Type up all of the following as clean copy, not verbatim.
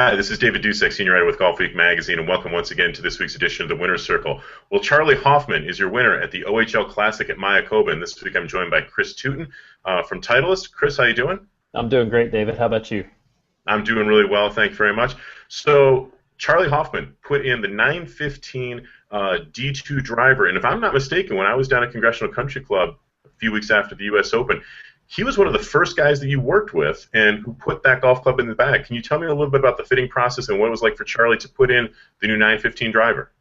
Hi, this is David Dusek, senior writer with Golfweek magazine, and welcome once again to this week's edition of the Winner's Circle. Well, Charlie Hoffman is your winner at the OHL Classic at Mayakoba, and this week I'm joined by Chris Tootin from Titleist. Chris, how you doing? I'm doing great, David. How about you? I'm doing really well, thank you very much. So, Charlie Hoffman put in the 915 D2 driver, and if I'm not mistaken, when I was down at Congressional Country Club a few weeks after the U.S. Open, he was one of the first guys that you worked with and who put that golf club in the bag. Can you tell me a little bit about the fitting process and what it was like for Charlie to put in the new 915 driver?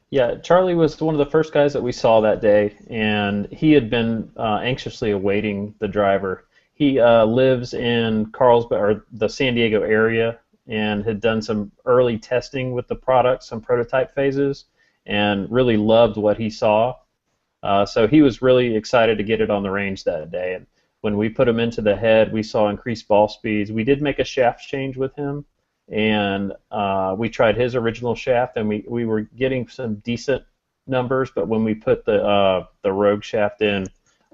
Yeah, Charlie was one of the first guys that we saw that day, and he had been anxiously awaiting the driver. He lives in Carlsbad, or the San Diego area, and had done some early testing with the product, some prototype phases, and really loved what he saw. So he was really excited to get it on the range that day. And when we put him into the head, we saw increased ball speeds. We did make a shaft change with him, and we tried his original shaft, and we were getting some decent numbers. But when we put the Rogue shaft in,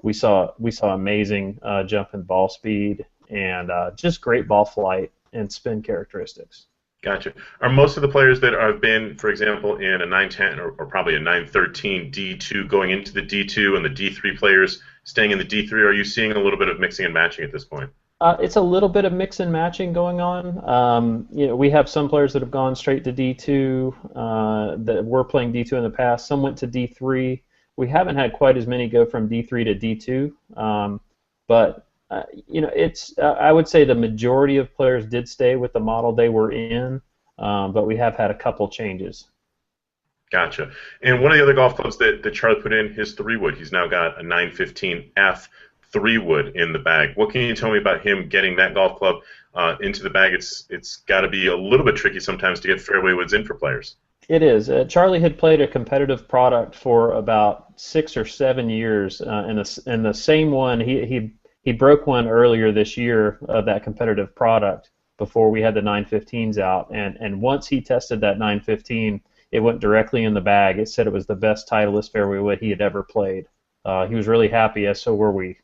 we saw amazing jump in ball speed and just great ball flight and spin characteristics. Gotcha. Are most of the players that have been, for example, in a 910 or probably a 913 D2 going into the D2 and the D3 players staying in the D3, are you seeing a little bit of mixing and matching at this point? It's a little bit of mix and matching going on. We have some players that have gone straight to D2 that were playing D2 in the past. Some went to D3. We haven't had quite as many go from D3 to D2, but I would say the majority of players did stay with the model they were in, but we have had a couple changes. Gotcha. And one of the other golf clubs that Charlie put in, his 3-wood, he's now got a 915F 3-wood in the bag. What can you tell me about him getting that golf club into the bag? It's got to be a little bit tricky sometimes to get fairway woods in for players. It is. Charlie had played a competitive product for about 6 or 7 years, and the same one, he broke one earlier this year of that competitive product before we had the 915s out, and once he tested that 915, it went directly in the bag. It said it was the best Titleist fairway wood he had ever played. He was really happy, as so were we.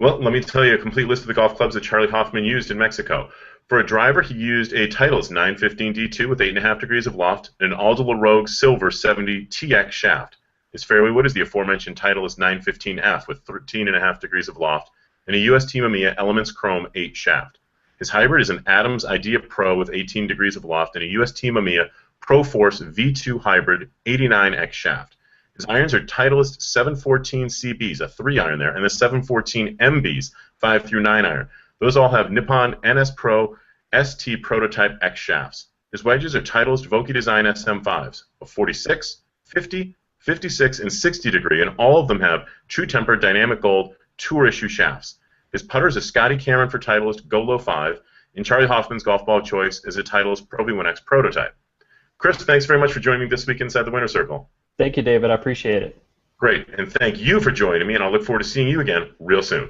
Well, let me tell you a complete list of the golf clubs that Charlie Hoffman used in Mexico. For a driver, he used a Titleist 915 D2 with 8.5 degrees of loft and an Aldila Rogue Silver 70 TX shaft. His fairway wood is the aforementioned Titleist 915F with 13.5 degrees of loft and a UST Mamiya Elements Chrome 8 shaft. His hybrid is an Adams Idea Pro with 18 degrees of loft and a UST Mamiya Proforce V2 hybrid 89X shaft. His irons are Titleist 714 CBs, a 3-iron there, and the 714 MBs, 5 through 9 iron. Those all have Nippon N.S. Pro ST Prototype X shafts. His wedges are Titleist Vokey Design SM5s, a 46, 50, 56, and 60 degree, and all of them have True Temper Dynamic Gold Tour issue shafts. His putter is a Scotty Cameron for Titleist Golo 5, and Charlie Hoffman's golf ball choice is a Titleist Pro V1x prototype. Chris, thanks very much for joining me this week inside the Winner's Circle. Thank you, David. I appreciate it. Great, and thank you for joining me, and I'll look forward to seeing you again real soon.